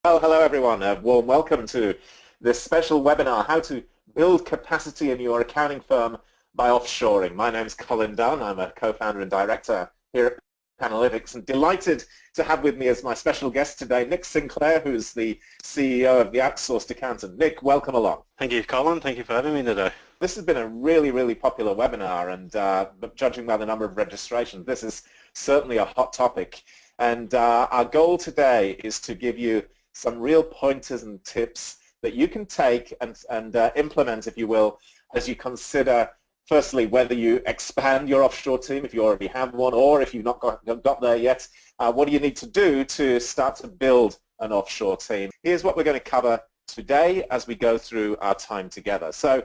Well, hello everyone. A warm welcome to this special webinar, How to Build Capacity in Your Accounting Firm by Offshoring. My name is Colin Dunn. I'm a co-founder and director here at Analytics, and delighted to have with me as my special guest today Nick Sinclair, who's the CEO of The Outsourced Accountant. Nick, welcome along. Thank you, Colin. Thank you for having me today. This has been a really popular webinar, and judging by the number of registrations, this is certainly a hot topic. And our goal today is to give you some real pointers and tips that you can take and implement, if you will, as you consider, firstly, whether you expand your offshore team, if you already have one, or if you've not got there yet, what do you need to do to start to build an offshore team? Here's what we're going to cover today as we go through our time together. So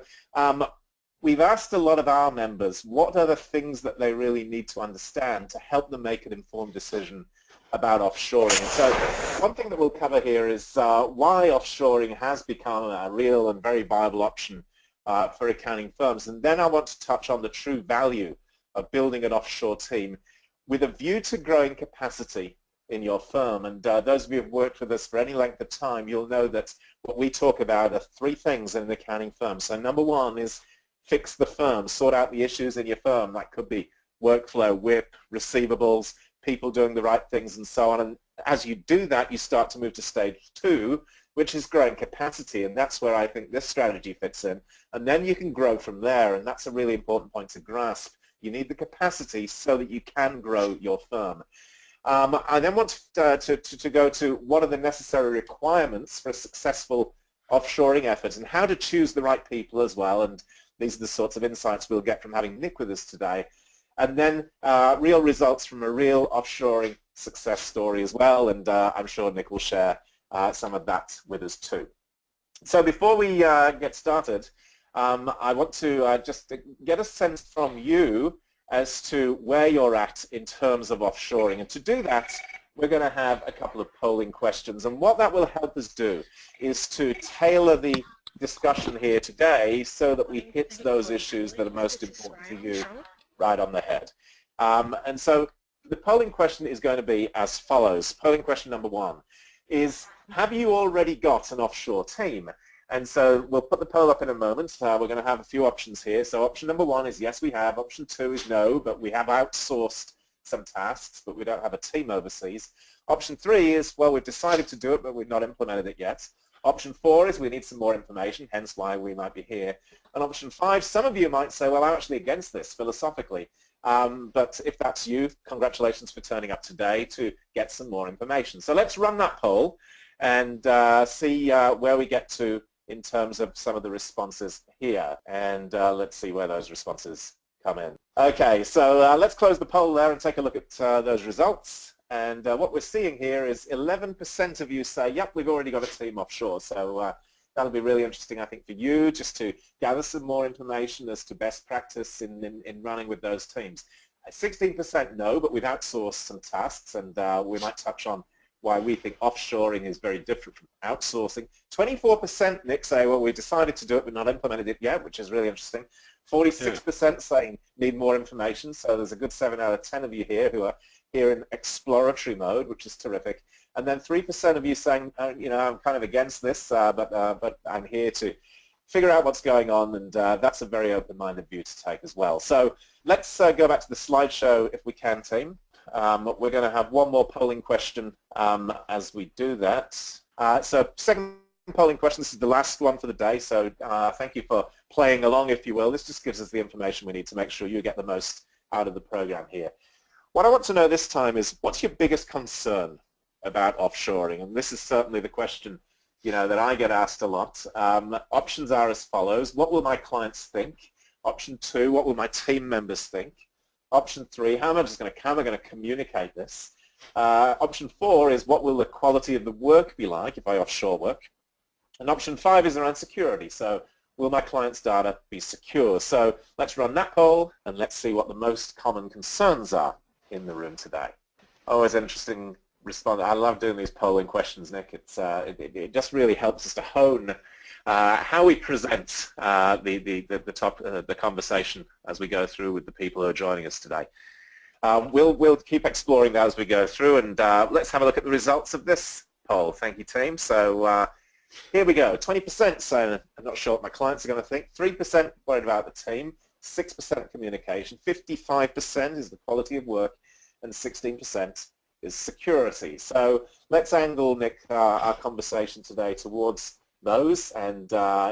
we've asked a lot of our members what are the things that they really need to understand to help them make an informed decision about offshoring. And so one thing that we'll cover here is why offshoring has become a real and very viable option for accounting firms. And then I want to touch on the true value of building an offshore team with a view to growing capacity in your firm. And those of you who have worked with us for any length of time, you'll know that what we talk about are three things in an accounting firm. So number one is fix the firm, sort out the issues in your firm. That could be workflow, WIP, receivables, people doing the right things, and so on. And as you do that, you start to move to stage two, which is growing capacity, and that's where I think this strategy fits in. And then you can grow from there, and that's a really important point to grasp. You need the capacity so that you can grow your firm. I then want to go to what are the necessary requirements for a successful offshoring effort and how to choose the right people as well. And these are the sorts of insights we'll get from having Nick with us today. And then real results from a real offshoring success story as well, and I'm sure Nick will share some of that with us too. So before we get started, I want to just get a sense from you as to where you're at in terms of offshoring. And to do that, we're going to have a couple of polling questions. And what that will help us do is to tailor the discussion here today so that we hit those issues that are most important to you right on the head. And so the polling question is going to be as follows. Polling question number one is, have you already got an offshore team? And so we'll put the poll up in a moment. We're going to have a few options here. So option number one is yes, we have. Option two is no, but we have outsourced some tasks, but we don't have a team overseas. Option three is, well, we've decided to do it, but we've not implemented it yet. Option four is we need some more information, hence why we might be here. And option five, some of you might say, well, I'm actually against this philosophically. But if that's you, congratulations for turning up today to get some more information. So let's run that poll and see where we get to in terms of some of the responses here. And let's see where those responses come in. Okay, so let's close the poll there and take a look at those results. And what we're seeing here is 11% of you say, yep, we've already got a team offshore. So that'll be really interesting, I think, for you just to gather some more information as to best practice in running with those teams. 16% no, but we've outsourced some tasks, and we might touch on why we think offshoring is very different from outsourcing. 24%, Nick, say, well, we decided to do it but not implemented it yet, which is really interesting. 46% saying need more information, so there's a good 7 out of 10 of you here who are here in exploratory mode, which is terrific. And then 3% of you saying, you know, I'm kind of against this, but I'm here to figure out what's going on, and that's a very open-minded view to take as well. So let's go back to the slideshow if we can, team. We're going to have one more polling question as we do that. So second polling question, this is the last one for the day, so thank you for playing along, if you will. This just gives us the information we need to make sure you get the most out of the program here. What I want to know this time is, what's your biggest concern about offshoring? And this is certainly the question, you know, that I get asked a lot. Options are as follows. What will my clients think? Option two, what will my team members think? Option three, how am I going to communicate this? Option four is, what will the quality of the work be like if I offshore work? And option five is around security. So will my client's data be secure? So let's run that poll and let's see what the most common concerns are in the room today. Always interesting response. I love doing these polling questions, Nick. It just really helps us to hone how we present the conversation as we go through with the people who are joining us today. We'll keep exploring that as we go through, and let's have a look at the results of this poll. Thank you, team. So here we go. 20% saying I'm not sure what my clients are going to think. 3% worried about the team. 6% communication. 55% is the quality of work, and 16% is security. So let's angle, Nick, our conversation today towards those and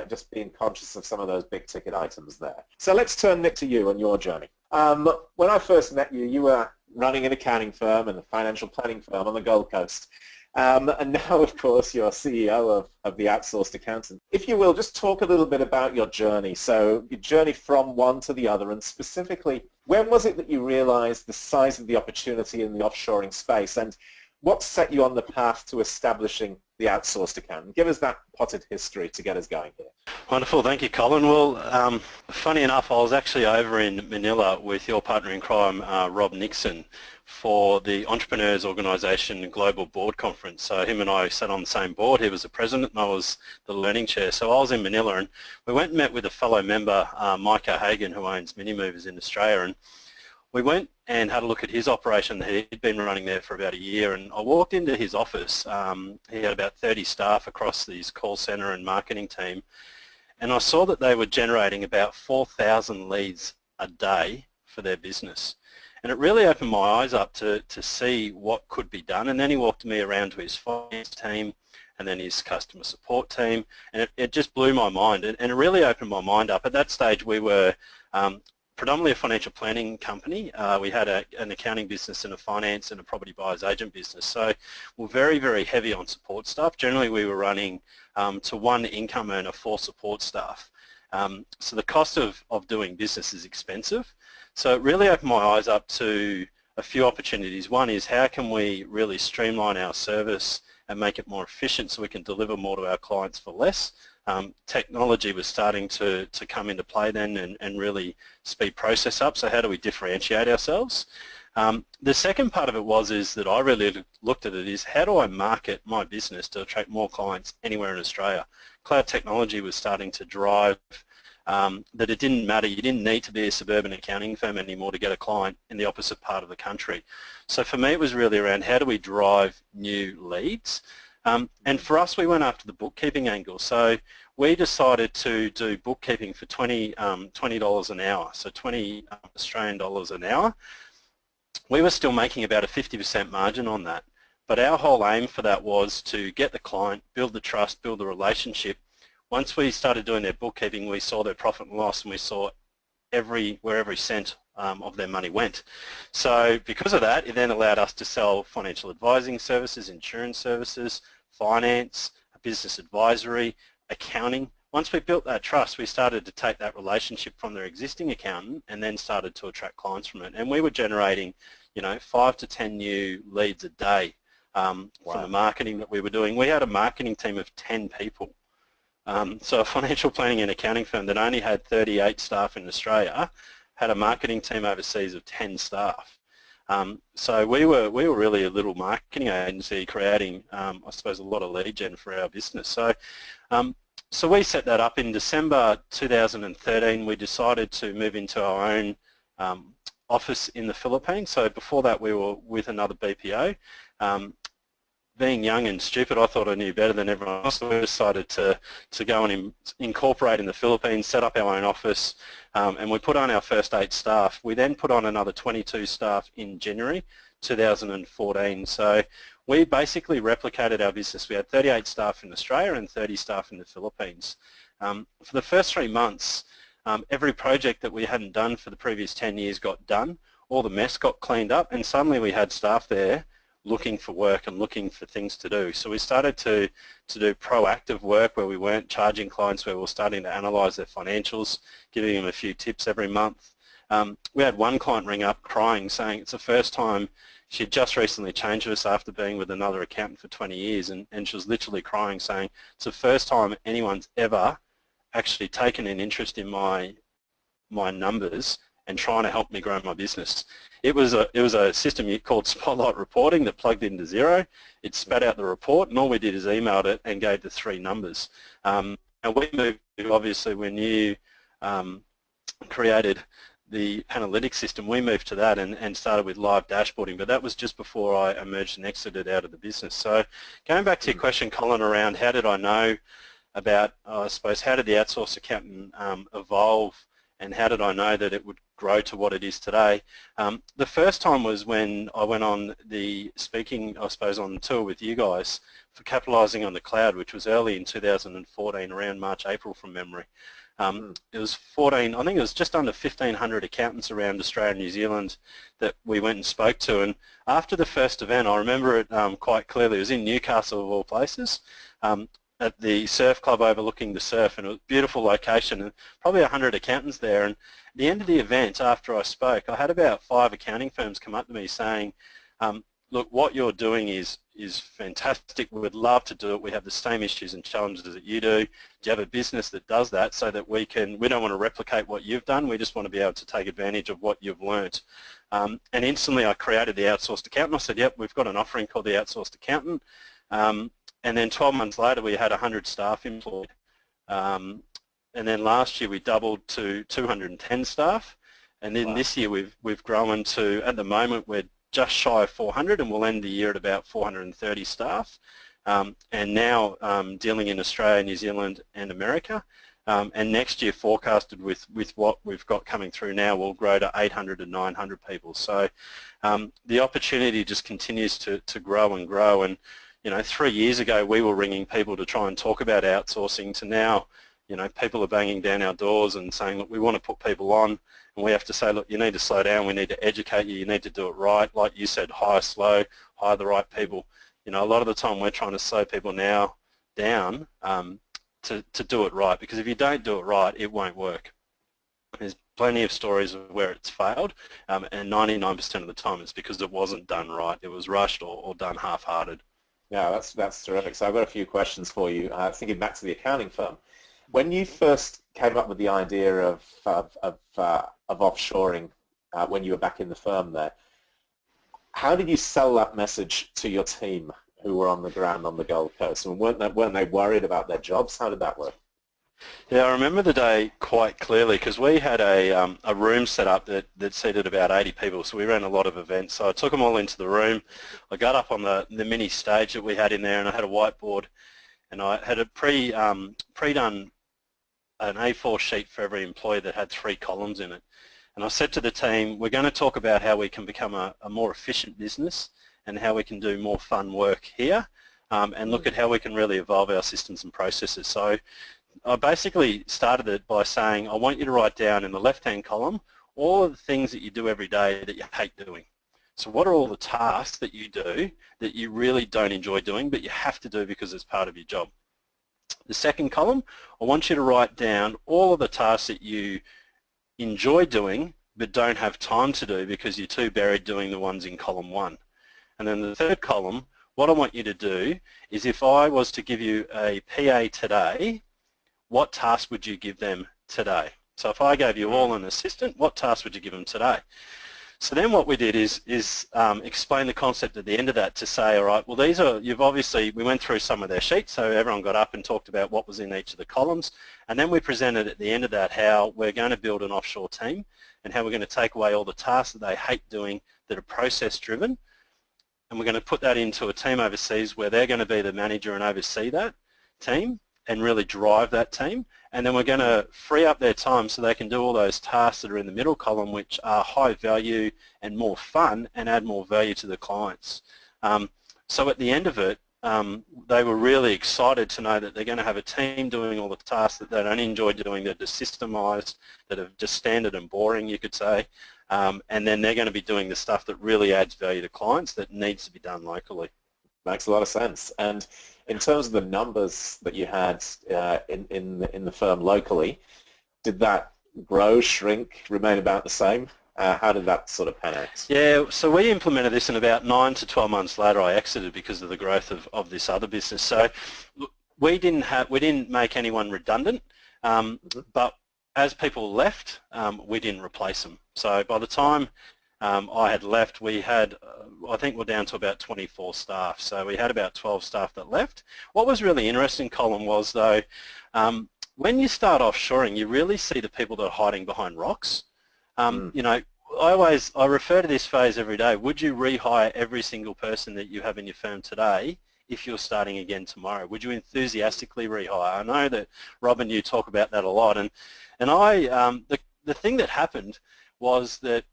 just being conscious of some of those big ticket items there. So let's turn, Nick, to you and your journey. When I first met you, you were running an accounting firm and a financial planning firm on the Gold Coast. And now, of course, you're CEO of the Outsourced Accountant. If you will, just talk a little bit about your journey. So your journey from one to the other, and specifically, when was it that you realized the size of the opportunity in the offshoring space, and what set you on the path to establishing the Outsourced Accountant? Give us that potted history to get us going here. Wonderful, thank you, Colin. Well, funny enough, I was actually over in Manila with your partner in crime, Rob Nixon, for the Entrepreneurs Organisation Global Board Conference. So him and I sat on the same board. He was the president and I was the learning chair. So I was in Manila and we went and met with a fellow member, Mike O'Hagan, who owns Mini Movers in Australia. And we went and had a look at his operation that he'd been running there for about a year, and I walked into his office. He had about 30 staff across his call centre and marketing team, and I saw that they were generating about 4,000 leads a day for their business. And it really opened my eyes up to see what could be done. And then he walked me around to his finance team and then his customer support team, and it just blew my mind, and it really opened my mind up. At that stage we were predominantly a financial planning company. We had an accounting business and a finance and a property buyer's agent business. So we're very, very heavy on support staff. Generally we were running to one income earner, 4 support staff. So the cost of doing business is expensive. So it really opened my eyes up to a few opportunities. One is, how can we really streamline our service and make it more efficient so we can deliver more to our clients for less? Technology was starting to come into play then and really speed process up. So how do we differentiate ourselves? The second part of it is that I really looked at it is, how do I market my business to attract more clients anywhere in Australia? Cloud technology was starting to drive that it didn't matter. You didn't need to be a suburban accounting firm anymore to get a client in the opposite part of the country. So for me it was really around, how do we drive new leads? And for us, we went after the bookkeeping angle. So we decided to do bookkeeping for $20 an hour, so 20 Australian dollars an hour. We were still making about a 50% margin on that, but our whole aim for that was to get the client, build the trust, build the relationship. Once we started doing their bookkeeping, we saw their profit and loss, and we saw where every cent of their money went. So because of that, it then allowed us to sell financial advising services, insurance services, finance, business advisory, accounting. Once we built that trust, we started to take that relationship from their existing accountant and then started to attract clients from it. And we were generating, 5 to 10 new leads a day from the marketing that we were doing. We had a marketing team of 10 people. So a financial planning and accounting firm that only had 38 staff in Australia had a marketing team overseas of 10 staff. So we were really a little marketing agency creating, I suppose, a lot of lead gen for our business. So we set that up in December 2013. We decided to move into our own office in the Philippines. So before that we were with another BPO. Being young and stupid, I thought I knew better than everyone else, so we decided to go and incorporate in the Philippines, set up our own office, and we put on our first 8 staff. We then put on another 22 staff in January 2014. So we basically replicated our business. We had 38 staff in Australia and 30 staff in the Philippines. For the first 3 months, every project that we hadn't done for the previous 10 years got done. All the mess got cleaned up, and suddenly we had staff there looking for work and looking for things to do. So we started to do proactive work where we weren't charging clients, where we were starting to analyse their financials, giving them a few tips every month. We had one client ring up crying, saying it's the first time she'd just recently changed us after being with another accountant for 20 years, and she was literally crying, saying it's the first time anyone's ever actually taken an interest in my numbers and trying to help me grow my business. It was a system called Spotlight Reporting that plugged into Xero. It spat out the report, and all we did is emailed it and gave the 3 numbers. And we moved, obviously, when you created the analytics system, we moved to that and started with live dashboarding, but that was just before I emerged and exited out of the business. So going back to your question, Colin, around how did I know about, I suppose, how did the outsourced accountant evolve, and how did I know that it would grow to what it is today? The first time was when I went on the speaking, I suppose, on tour with you guys for capitalising on the cloud, which was early in 2014, around March, April from memory. It was 14, I think it was just under 1,500 accountants around Australia and New Zealand that we went and spoke to. And after the first event, I remember it quite clearly. It was in Newcastle, of all places, at the surf club overlooking the surf, and it was a beautiful location, and probably 100 accountants there. And at the end of the event, after I spoke, I had about 5 accounting firms come up to me saying, look, what you're doing is fantastic. We would love to do it. We have the same issues and challenges that you do. Do you have a business that does that, so that we don't want to replicate what you've done. We just want to be able to take advantage of what you've learnt. And instantly I created the outsourced accountant. I said, yep, we've got an offering called the outsourced accountant. And then 12 months later we had 100 staff employed. And then last year we doubled to 210 staff. And then this year we've grown to, at the moment, we're just shy of 400, and we'll end the year at about 430 staff. And now dealing in Australia, New Zealand and America. And next year, forecasted with what we've got coming through now, will grow to 800 to 900 people. So the opportunity just continues to grow and grow. And 3 years ago we were ringing people to try and talk about outsourcing, to now, people are banging down our doors and saying, look, we want to put people on, and we have to say, look, you need to slow down, we need to educate you, you need to do it right. Like you said, hire slow, hire the right people. A lot of the time we're trying to slow people now down to do it right, because if you don't do it right, it won't work. There's plenty of stories of where it's failed, and 99% of the time it's because it wasn't done right. It was rushed or done half-hearted. Yeah, that's terrific. So I've got a few questions for you. Thinking back to the accounting firm, when you first came up with the idea of offshoring, when you were back in the firm there, how did you sell that message to your team who were on the ground on the Gold Coast? And weren't they worried about their jobs? How did that work? Yeah, I remember the day quite clearly, because we had a room set up that seated about 80 people, so we ran a lot of events. So I took them all into the room. I got up on the mini stage that we had in there, and I had a whiteboard, and I had a pre-done an A4 sheet for every employee that had 3 columns in it. And I said to the team, we're going to talk about how we can become a more efficient business and how we can do more fun work here, and look at how we can really evolve our systems and processes. So I basically started it by saying, I want you to write down in the left-hand column all of the things that you do every day that you hate doing. So what are all the tasks that you do that you really don't enjoy doing, but you have to do because it's part of your job? The second column, I want you to write down all of the tasks that you enjoy doing but don't have time to do because you're too buried doing the ones in column 1. And then the third column, what I want you to do is, if I was to give you a PA today, what task would you give them today? So if I gave you all an assistant, what task would you give them today? So then what we did is explain the concept at the end of that to say, all right, well, these are, we went through some of their sheets, so everyone got up and talked about what was in each of the columns, and then we presented at the end of that how we're going to build an offshore team and how we're going to take away all the tasks that they hate doing that are process-driven, and we're going to put that into a team overseas where they're going to be the manager and oversee that team and really drive that team, and then we're going to free up their time so they can do all those tasks that are in the middle column, which are high value and more fun and add more value to the clients. So at the end of it, they were really excited to know that they're going to have a team doing all the tasks that they don't enjoy doing, that are systemised, that are just standard and boring, you could say, and then they're going to be doing the stuff that really adds value to clients that needs to be done locally. Makes a lot of sense. And in terms of the numbers that you had in the firm locally, did that grow, shrink, remain about the same? How did that sort of pan out? Yeah, so we implemented this, and about 9 to 12 months later I exited because of the growth of this other business. So we didn't make anyone redundant, but as people left, we didn't replace them. So by the time I had left, we had, I think we're down to about 24 staff. So we had about 12 staff that left. What was really interesting, Colin, was though, when you start offshoring, you really see the people that are hiding behind rocks. Mm. You know, I refer to this phrase every day. Would you rehire every single person that you have in your firm today if you're starting again tomorrow? Would you enthusiastically rehire? I know that Rob and you talk about that a lot, and the thing that happened was that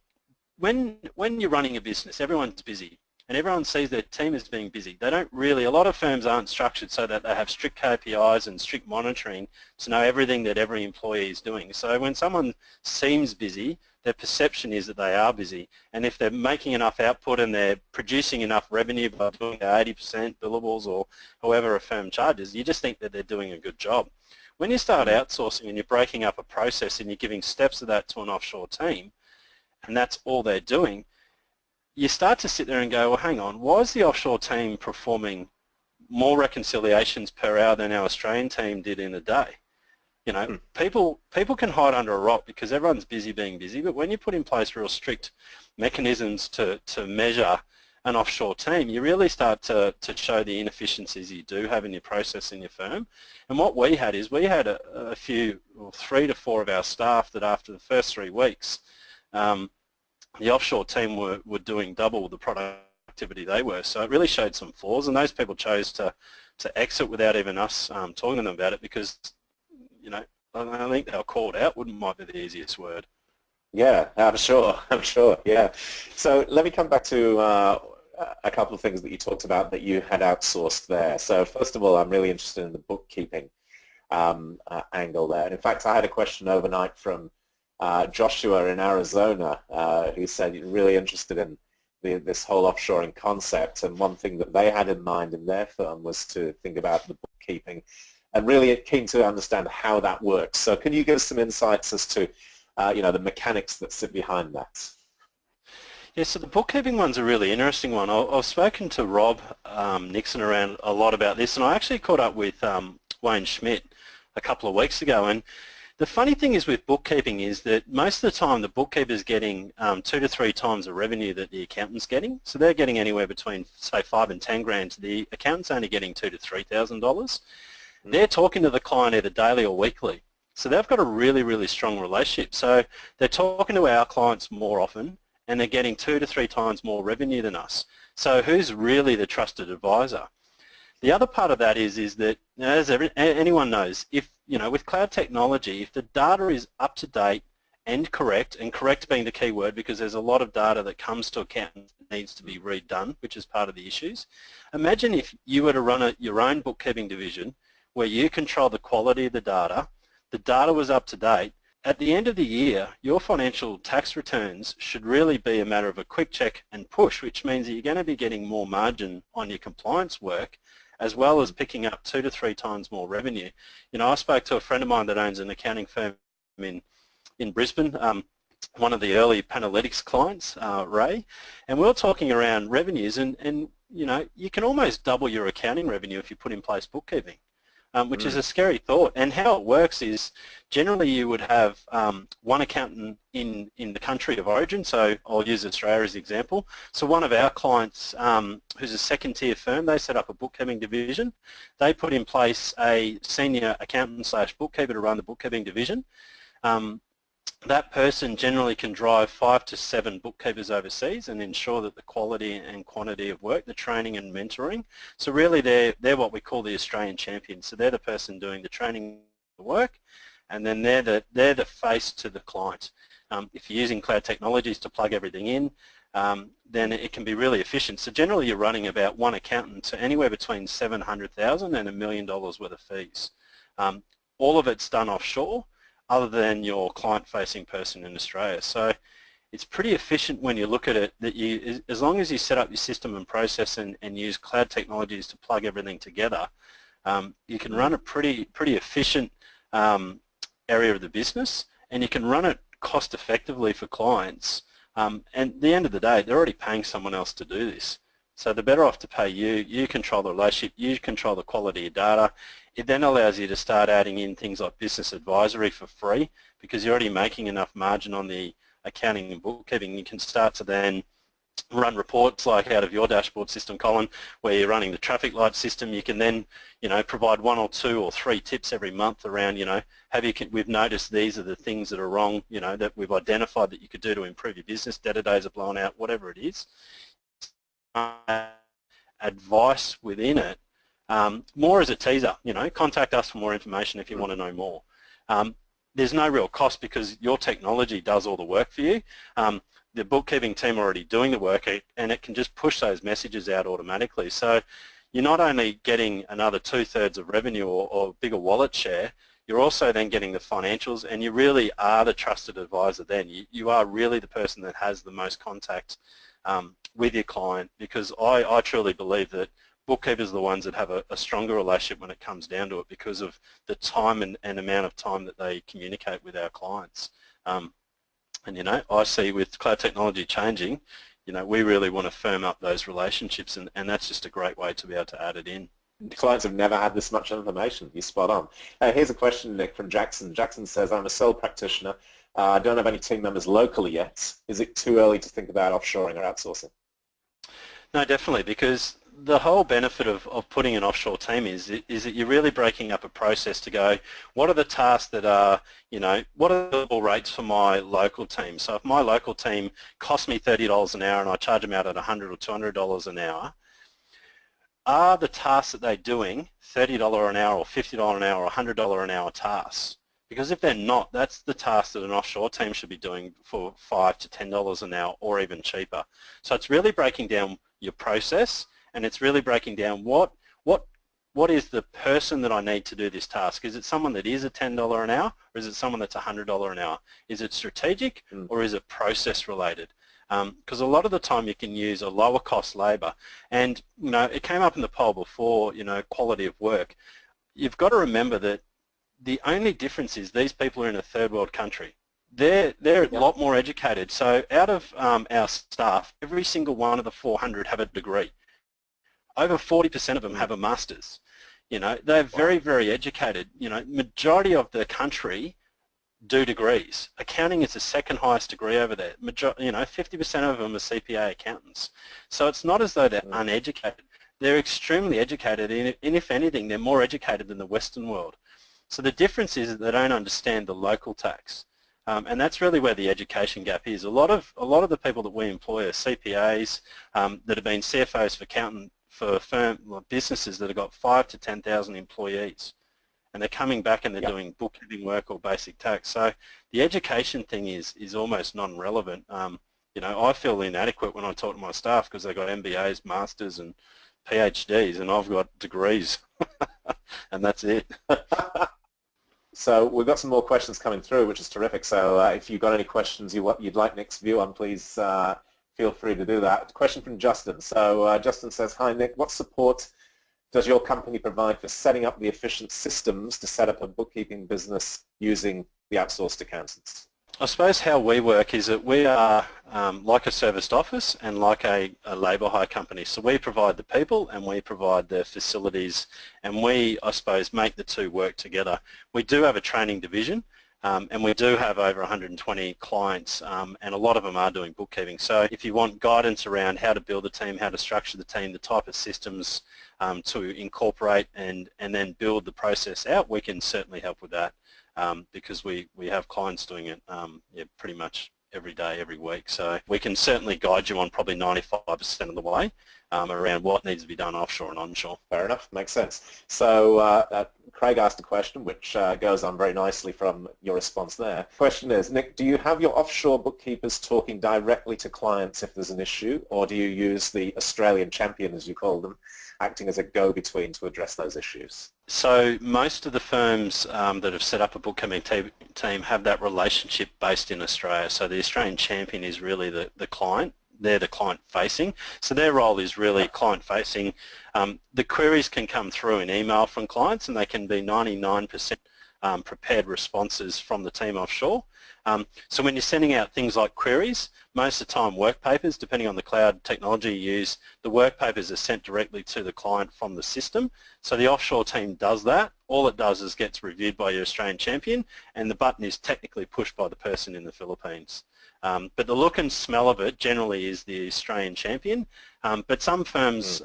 when you're running a business, everyone's busy, and everyone sees their team as being busy. They don't really, a lot of firms aren't structured so that they have strict KPIs and strict monitoring to know everything that every employee is doing. So when someone seems busy, their perception is that they are busy, and if they're making enough output and they're producing enough revenue by doing their 80% billables or however a firm charges, you just think that they're doing a good job. When you start Mm. outsourcing and you're breaking up a process and you're giving steps of that to an offshore team, and that's all they're doing, you start to sit there and go, well, hang on, why is the offshore team performing more reconciliations per hour than our Australian team did in a day? You know, Mm. people can hide under a rock because everyone's busy being busy, but when you put in place real strict mechanisms to measure an offshore team, you really start to show the inefficiencies you do have in your process in your firm. And what we had is we had a few, well, 3 to 4 of our staff that after the first 3 weeks, the offshore team were doing double the productivity they were. So it really showed some flaws, and those people chose to exit without even us talking to them about it because, you know, I think they were called out, might be the easiest word. Yeah, I'm sure. I'm sure. Yeah. So let me come back to a couple of things that you talked about that you had outsourced there. So first of all, I'm really interested in the bookkeeping angle there. And in fact, I had a question overnight from Joshua in Arizona who said he's really interested in this whole offshoring concept. And one thing that they had in mind in their firm was to think about the bookkeeping and really keen to understand how that works. So can you give us some insights as to you know, the mechanics that sit behind that? Yeah, so the bookkeeping one's a really interesting one. I've spoken to Rob Nixon around a lot about this, and I actually caught up with Wayne Schmidt a couple of weeks ago. And the funny thing is with bookkeeping is that most of the time the bookkeeper's getting 2 to 3 times the revenue that the accountant's getting. So they're getting anywhere between, say, 5 and 10 grand. The accountant's only getting $2,000 to $3,000. They're talking to the client either daily or weekly. So they've got a really, really strong relationship. So they're talking to our clients more often, and they're getting 2 to 3 times more revenue than us. So who's really the trusted advisor? The other part of that is that, as anyone knows, if, you know, with cloud technology, if the data is up to date and correct being the key word because there's a lot of data that comes to accountants that needs to be redone, which is part of the issues. Imagine if you were to run your own bookkeeping division where you control the quality of the data was up to date. At the end of the year, your financial tax returns should really be a matter of a quick check and push, which means that you're going to be getting more margin on your compliance work as well as picking up 2 to 3 times more revenue. You know, I spoke to a friend of mine that owns an accounting firm in Brisbane, one of the early Panalytics clients, Ray, and we were talking around revenues and you know, you can almost double your accounting revenue if you put in place bookkeeping. Which is a scary thought. And how it works is generally you would have one accountant in the country of origin, so I'll use Australia as an example. So one of our clients who's a second tier firm, they set up a bookkeeping division. They put in place a senior accountant / bookkeeper to run the bookkeeping division. That person generally can drive 5 to 7 bookkeepers overseas and ensure that the quality and quantity of work, the training and mentoring. So really they're what we call the Australian champions. So they're the person doing the training, the work, and then they're the face to the client. If you're using cloud technologies to plug everything in, then it can be really efficient. So generally you're running about one accountant to anywhere between $700,000 and $1 million worth of fees. All of it's done offshore, other than your client-facing person in Australia. So it's pretty efficient when you look at it that you, as long as you set up your system and process and use cloud technologies to plug everything together, you can run a pretty efficient area of the business, and you can run it cost effectively for clients. And at the end of the day, they're already paying someone else to do this. So they're better off to pay you. You control the relationship. You control the quality of data. It then allows you to start adding in things like business advisory for free because you're already making enough margin on the accounting and bookkeeping. You can start to then run reports like out of your dashboard system, Colin, where you're running the traffic light system. You can then, provide 1 or 2 or 3 tips every month around, we've noticed these are the things that are wrong, that we've identified that you could do to improve your business. Debtor days are blown out, whatever it is. Advice within it, more as a teaser, contact us for more information if you want to know more. There's no real cost because your technology does all the work for you. The bookkeeping team are already doing the work, and it can just push those messages out automatically. So you're not only getting another 2/3 of revenue or bigger wallet share, you're also then getting the financials, and you really are the trusted advisor then. You are really the person that has the most contact with your client, because I truly believe that bookkeepers are the ones that have a stronger relationship when it comes down to it because of the time and amount of time that they communicate with our clients. And I see with cloud technology changing, we really want to firm up those relationships, and that's just a great way to be able to add it in. Clients have never had this much information. You're spot on. Here's a question, Nick, from Jackson. Jackson says, I'm a sole practitioner. I don't have any team members locally yet. Is it too early to think about offshoring or outsourcing? No, definitely, because the whole benefit of putting an offshore team is that you're really breaking up a process to go, what are the tasks that are, what are the billable rates for my local team? So if my local team costs me $30 an hour and I charge them out at $100 or $200 an hour, are the tasks that they're doing $30 an hour or $50 an hour or $100 an hour tasks? Because if they're not, that's the task that an offshore team should be doing for $5 to $10 an hour or even cheaper. So it's really breaking down your process, and it's really breaking down what is the person that I need to do this task. Is it someone that is a $10 an hour, or is it someone that's $100 an hour? Is it strategic, or is it process related? Because a lot of the time you can use a lower cost labour, and it came up in the poll before, quality of work. You've got to remember that the only difference is these people are in a third world country. They're a lot more educated. So out of our staff, every single one of the 400 have a degree. Over 40% of them have a master's. They're very, very educated. Majority of the country do degrees. Accounting is the second highest degree over there. 50% of them are CPA accountants. So it's not as though they're uneducated. They're extremely educated, and if anything, they're more educated than the Western world. So the difference is that they don't understand the local tax. And that's really where the education gap is. A lot of the people that we employ are CPAs that have been CFOs for businesses that have got 5,000 to 10,000 employees, and they're coming back and they're doing bookkeeping work or basic tax. So the education thing is almost non-relevant. I feel inadequate when I talk to my staff because they've got MBAs, masters, and PhDs, and I've got degrees, and that's it. So we've got some more questions coming through, which is terrific. So if you've got any questions you'd like Nick's view on, please feel free to do that. Question from Justin. So Justin says, hi Nick, what support does your company provide for setting up the efficient systems to set up a bookkeeping business using the outsourced accountants? I suppose how we work is that we are like a serviced office and like a labour hire company. So we provide the people and we provide the facilities, and we, I suppose, make the two work together. We do have a training division, and we do have over 120 clients, and a lot of them are doing bookkeeping. So if you want guidance around how to build a team, how to structure the team, the type of systems to incorporate and then build the process out, we can certainly help with that. Because we have clients doing it pretty much every day, every week. So we can certainly guide you on probably 95% of the way around what needs to be done offshore and onshore. Fair enough, makes sense. So Craig asked a question which goes on very nicely from your response there. Question is, Nick, do you have your offshore bookkeepers talking directly to clients if there's an issue, or do you use the Australian champion, as you call them, acting as a go-between to address those issues? So most of the firms that have set up a bookkeeping team have that relationship based in Australia. So the Australian champion is really the client. They're the client facing. So their role is really client facing. The queries can come through in email from clients, and they can be 99% prepared responses from the team offshore. So when you're sending out things like queries, most of the time work papers, depending on the cloud technology you use, the work papers are sent directly to the client from the system. So the offshore team does that, all it does is gets reviewed by your Australian champion, and the button is technically pushed by the person in the Philippines. But the look and smell of it generally is the Australian champion, but some firms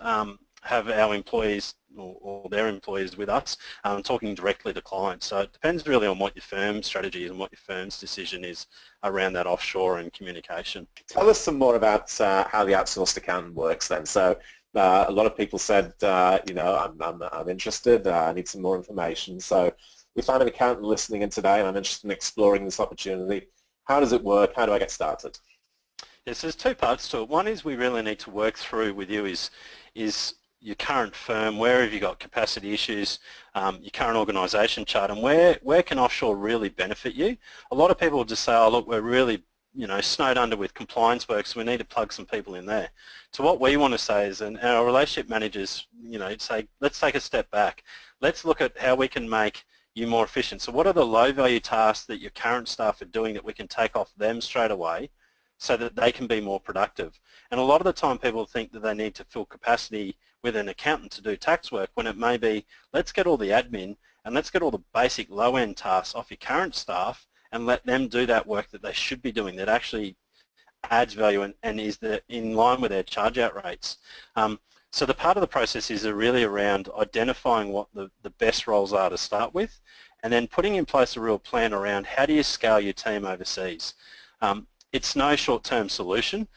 have our employees or their employees with us talking directly to clients. So it depends really on what your firm's strategy is and what your firm's decision is around that offshore and communication. Tell us some more about how the outsourced accountant works then. So a lot of people said, you know, I'm interested, I need some more information. So if I'm an accountant listening in today and I'm interested in exploring this opportunity, how does it work? How do I get started? Yes, there's two parts to it. One is we really need to work through with you is your current firm, where have you got capacity issues, your current organisation chart, and where can offshore really benefit you? A lot of people will just say, oh look, we're really, you know, snowed under with compliance work, so we need to plug some people in there. So what we want to say is, and our relationship managers, you know, say, let's take a step back. Let's look at how we can make you more efficient. So what are the low value tasks that your current staff are doing that we can take off them straight away so that they can be more productive? And a lot of the time people think that they need to fill capacity with an accountant to do tax work, when it may be, let's get all the admin and let's get all the basic low-end tasks off your current staff and let them do that work that they should be doing that actually adds value and is in line with their charge-out rates. So the part of the process is really around identifying what the best roles are to start with, and then putting in place a real plan around how do you scale your team overseas. It's no short-term solution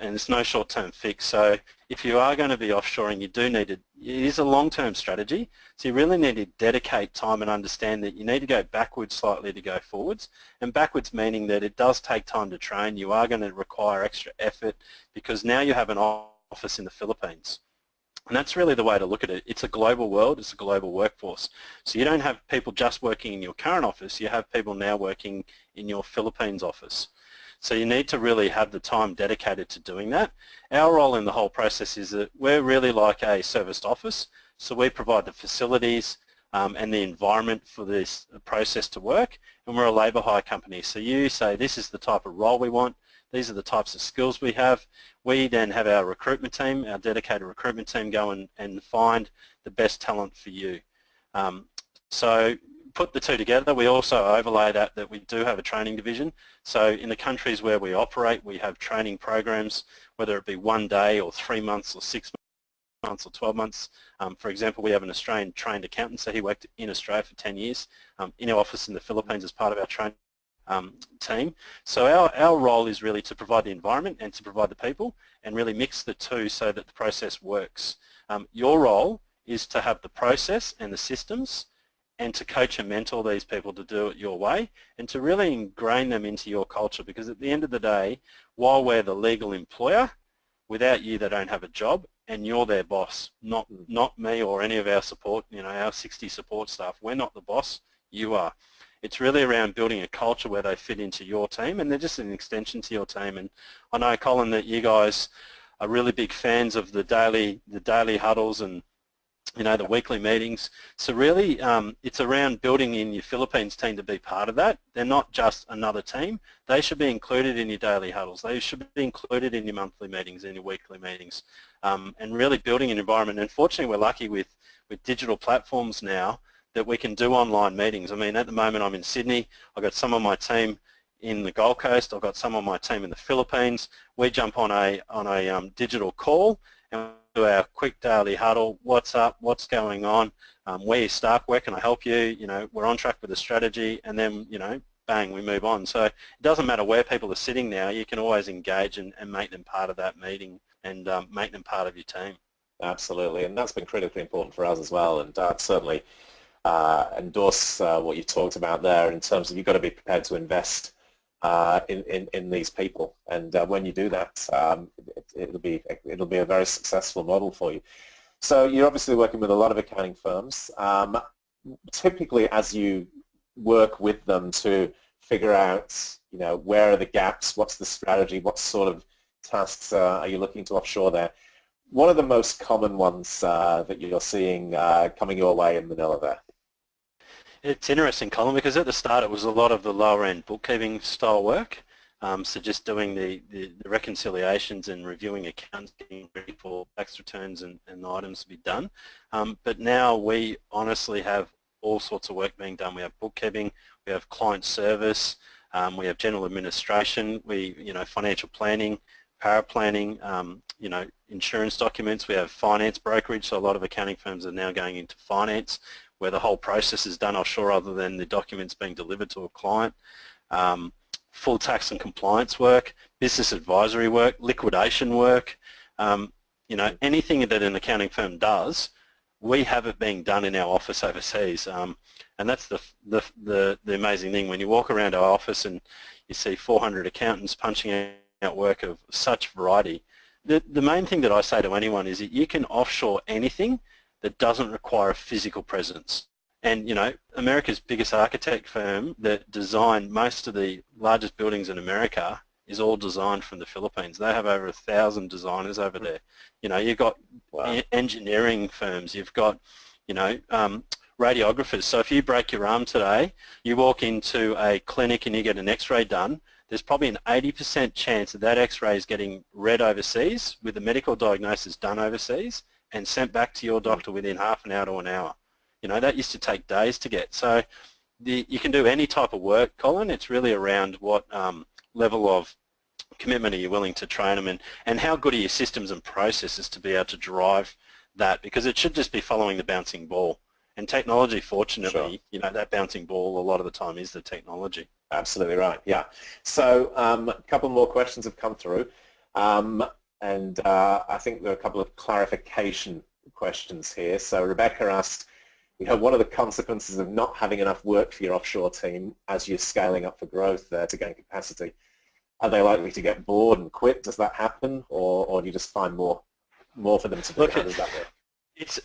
and it's no short-term fix. So if you are going to be offshoring, you do need it is a long-term strategy. So you really need to dedicate time and understand that you need to go backwards slightly to go forwards. And backwards meaning that it does take time to train. You are going to require extra effort because now you have an office in the Philippines. And that's really the way to look at it. It's a global world, it's a global workforce. So you don't have people just working in your current office, you have people now working in your Philippines office. So you need to really have the time dedicated to doing that. Our role in the whole process is that we're really like a serviced office. So we provide the facilities and the environment for this process to work, and we're a labour hire company. So you say this is the type of role we want, these are the types of skills we have. We then have our recruitment team, our dedicated recruitment team, go and find the best talent for you. So put the two together. We also overlay that we do have a training division. So in the countries where we operate, we have training programs, whether it be 1 day or 3 months or 6 months or 12 months. For example, we have an Australian trained accountant, so he worked in Australia for 10 years in our office in the Philippines as part of our training team. So our role is really to provide the environment and to provide the people and really mix the two so that the process works. Your role is to have the process and the systems and to coach and mentor these people to do it your way and to really ingrain them into your culture, because at the end of the day, while we're the legal employer, without you they don't have a job and you're their boss, not me or any of our support, you know, our 60 support staff. We're not the boss, you are. It's really around building a culture where they fit into your team and they're just an extension to your team. And I know, Colin, that you guys are really big fans of the daily huddles and, you know, the weekly meetings. So really it's around building in your Philippines team to be part of that. They're not just another team. They should be included in your daily huddles. They should be included in your monthly meetings and your weekly meetings, and really building an environment. And fortunately, we're lucky with digital platforms now that we can do online meetings. I mean, at the moment I'm in Sydney. I've got some of my team in the Gold Coast. I've got some of my team in the Philippines. We jump on a digital call and do our quick daily huddle. What's up? What's going on? Where you stuck? Where can I help you? You know, we're on track with the strategy, and then, you know, bang, we move on. So it doesn't matter where people are sitting now. You can always engage and make them part of that meeting and make them part of your team. Absolutely, and that's been critically important for us as well. And I'd certainly endorse what you talked about there in terms of you've got to be prepared to invest in these people, and when you do that, it'll be a very successful model for you. So you're obviously working with a lot of accounting firms. Typically, as you work with them to figure out, you know, where are the gaps, what's the strategy, what sort of tasks are you looking to offshore there? What are the most common ones that you're seeing coming your way in Manila there? It's interesting, Colin, because at the start it was a lot of the lower end bookkeeping style work, so just doing the reconciliations and reviewing accounts, getting ready for tax returns and items to be done. But now we honestly have all sorts of work being done. We have bookkeeping, we have client service, we have general administration, financial planning, power planning, insurance documents. We have finance brokerage, so a lot of accounting firms are now going into finance, where the whole process is done offshore other than the documents being delivered to a client. Full tax and compliance work, business advisory work, liquidation work, anything that an accounting firm does, we have it being done in our office overseas. And that's the amazing thing. When you walk around our office and you see 400 accountants punching out work of such variety, the main thing that I say to anyone is that you can offshore anything that doesn't require a physical presence. And America's biggest architect firm that designed most of the largest buildings in America is all designed from the Philippines. They have over 1,000 designers over there. You've got engineering firms, you've got radiographers. So if you break your arm today, you walk into a clinic and you get an X-ray done, there's probably an 80% chance that X-ray is getting read overseas with a medical diagnosis done overseas and sent back to your doctor within half an hour to an hour. That used to take days to get. So you can do any type of work, Colin. It's really around what level of commitment are you willing to train them and how good are your systems and processes to be able to drive that, because it should just be following the bouncing ball. And technology, fortunately, sure, that bouncing ball a lot of the time is the technology. Absolutely right, yeah. So a couple more questions have come through. And I think there are a couple of clarification questions here. So Rebecca asked, what are the consequences of not having enough work for your offshore team as you're scaling up for growth there to gain capacity? Are they likely to get bored and quit? Does that happen? Or do you just find more for them to do? How does that work?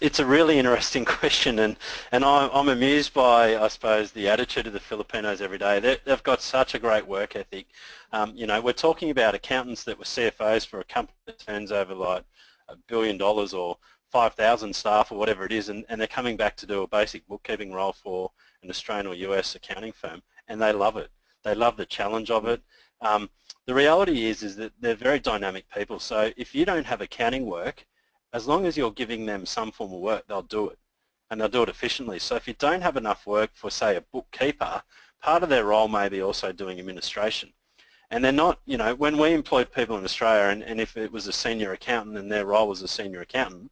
It's a really interesting question, and I'm amused by, I suppose, the attitude of the Filipinos every day. They've got such a great work ethic. We're talking about accountants that were CFOs for a company that turns over like $1 billion or 5,000 staff or whatever it is, and they're coming back to do a basic bookkeeping role for an Australian or US accounting firm, and they love it. They love the challenge of it. The reality is that they're very dynamic people, so if you don't have accounting work, as long as you're giving them some form of work, they'll do it, and they'll do it efficiently. So if you don't have enough work for, say, a bookkeeper, part of their role may be also doing administration. And they're not, when we employed people in Australia, and if it was a senior accountant and their role was a senior accountant,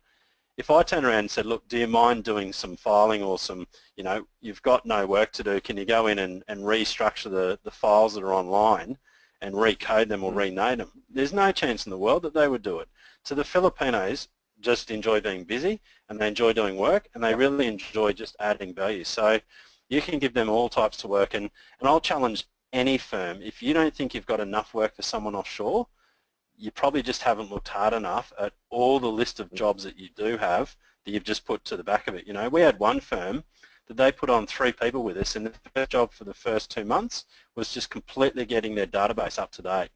if I turn around and said, look, do you mind doing some filing or some, you've got no work to do, can you go in and restructure the files that are online and recode them or rename them? There's no chance in the world that they would do it. So the Filipinos just enjoy being busy, and they enjoy doing work, and they really enjoy just adding value. So you can give them all types of work, and I'll challenge any firm, if you don't think you've got enough work for someone offshore, you probably just haven't looked hard enough at all the list of jobs that you do have that you've just put to the back of it. We had one firm that they put on 3 people with us, and the first job for the first 2 months was just completely getting their database up to date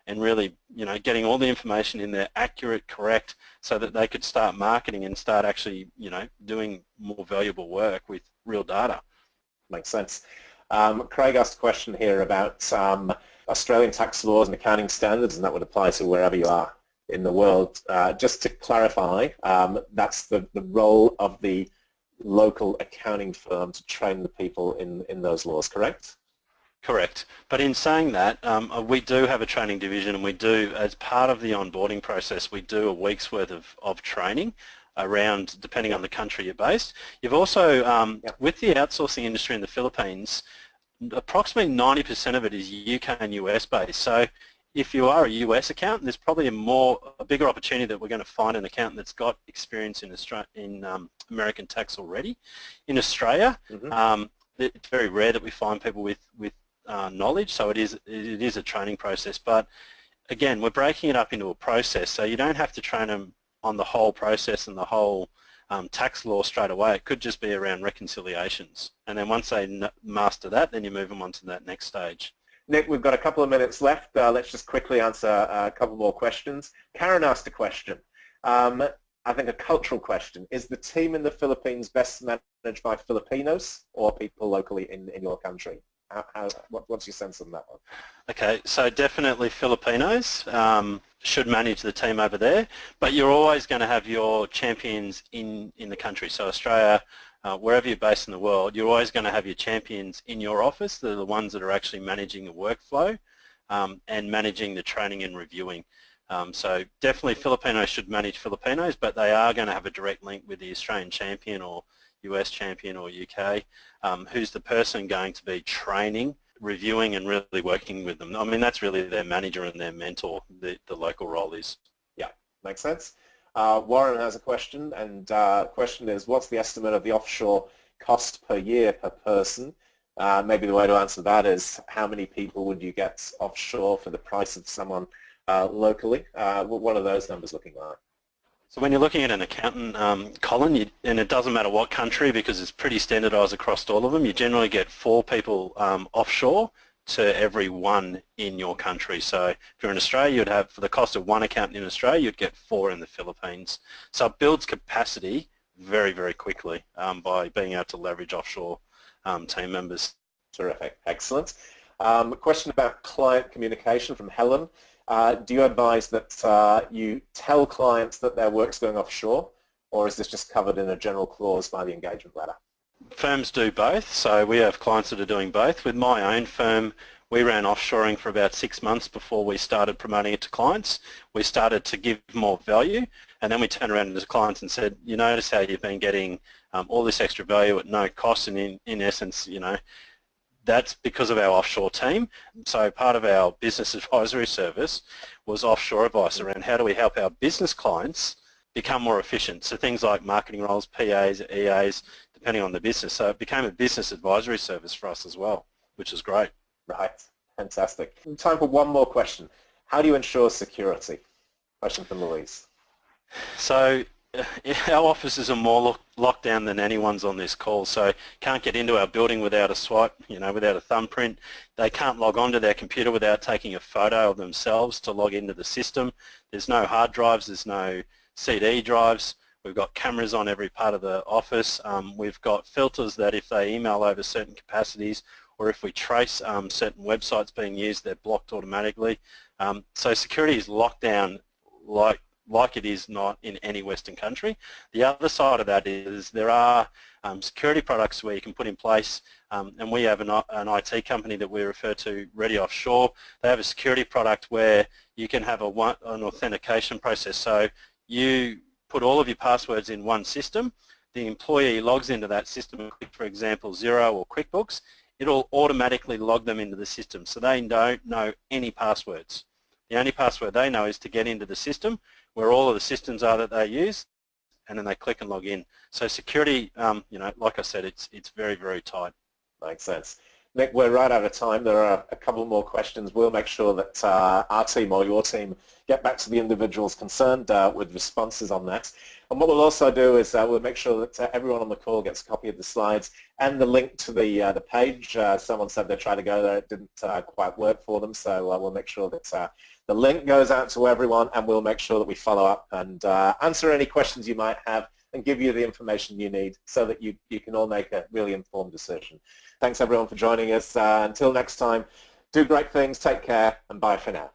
and really, getting all the information in there accurate, correct, so that they could start marketing and start actually, doing more valuable work with real data. Makes sense. Craig asked a question here about Australian tax laws and accounting standards, and that would apply to wherever you are in the world. Just to clarify, that's the role of the local accounting firm to train the people in those laws, correct? Correct. But in saying that, we do have a training division, and we do, as part of the onboarding process, we do a week's worth of training around, depending on the country you're based. You've also, with the outsourcing industry in the Philippines, approximately 90% of it is UK and US based. So if you are a US accountant, there's probably a bigger opportunity that we're going to find an accountant that's got experience in American tax already. In Australia, it's very rare that we find people with knowledge, so it is a training process. But again, we're breaking it up into a process, so you don't have to train them on the whole process and the whole tax law straight away. It could just be around reconciliations, and then once they master that, then you move them on to that next stage. Nick, we've got a couple of minutes left. Let's just quickly answer a couple more questions. Karen asked a question, I think a cultural question. Is the team in the Philippines best managed by Filipinos or people locally in your country? What's your sense on that one? Okay, so definitely Filipinos should manage the team over there, but you're always going to have your champions in the country. So Australia, wherever you're based in the world, you're always going to have your champions in your office. They're the ones that are actually managing the workflow and managing the training and reviewing. So definitely Filipinos should manage Filipinos, but they are going to have a direct link with the Australian champion or US champion or UK, who's the person going to be training, reviewing and really working with them. I mean, that's really their manager and their mentor, the local role is. Yeah, makes sense. Warren has a question, and question is, what's the estimate of the offshore cost per year per person? Maybe the way to answer that is, how many people would you get offshore for the price of someone locally? What are those numbers looking like? So when you're looking at an accountant, Colin, and it doesn't matter what country because it's pretty standardised across all of them, you generally get 4 people offshore to every 1 in your country. So if you're in Australia, you'd have, for the cost of 1 accountant in Australia, you'd get 4 in the Philippines. So it builds capacity very, very quickly by being able to leverage offshore team members. Terrific, excellent. A question about client communication from Helen. Do you advise that you tell clients that their work's going offshore, or is this just covered in a general clause by the engagement letter? Firms do both, so we have clients that are doing both. With my own firm, we ran offshoring for about 6 months before we started promoting it to clients. We started to give more value, and then we turned around to clients and said, you notice how you've been getting all this extra value at no cost, and in essence, you know, that's because of our offshore team. So part of our business advisory service was offshore advice around how do we help our business clients become more efficient. So things like marketing roles, PAs, EAs, depending on the business. So it became a business advisory service for us as well, which is great. Right, fantastic. Time for one more question. How do you ensure security? Question from Louise. So our offices are more locked down than anyone's on this call, so can't get into our building without a swipe, you know, without a thumbprint. They can't log onto their computer without taking a photo of themselves to log into the system. There's no hard drives, there's no CD drives. We've got cameras on every part of the office. We've got filters that if they email over certain capacities or if we trace certain websites being used, they're blocked automatically. So security is locked down like it is not in any Western country. The other side of that is there are security products where you can put in place, and we have an IT company that we refer to, Ready Offshore. They have a security product where you can have an authentication process. So you put all of your passwords in one system, the employee logs into that system, for example, Xero or QuickBooks, it'll automatically log them into the system, so they don't know any passwords. The only password they know is to get into the system where all of the systems are that they use, and then they click and log in. So security, you know, like I said, it's very, very tight. Makes sense. Nick, we're right out of time. There are a couple more questions. We'll make sure that our team or your team get back to the individuals concerned with responses on that. And what we'll also do is we'll make sure that everyone on the call gets a copy of the slides and the link to the page. Someone said they tried to go there. It didn't quite work for them, so we'll make sure that the link goes out to everyone, and we'll make sure that we follow up and answer any questions you might have and give you the information you need so that you can all make a really informed decision. Thanks everyone for joining us. Until next time, do great things, take care, and bye for now.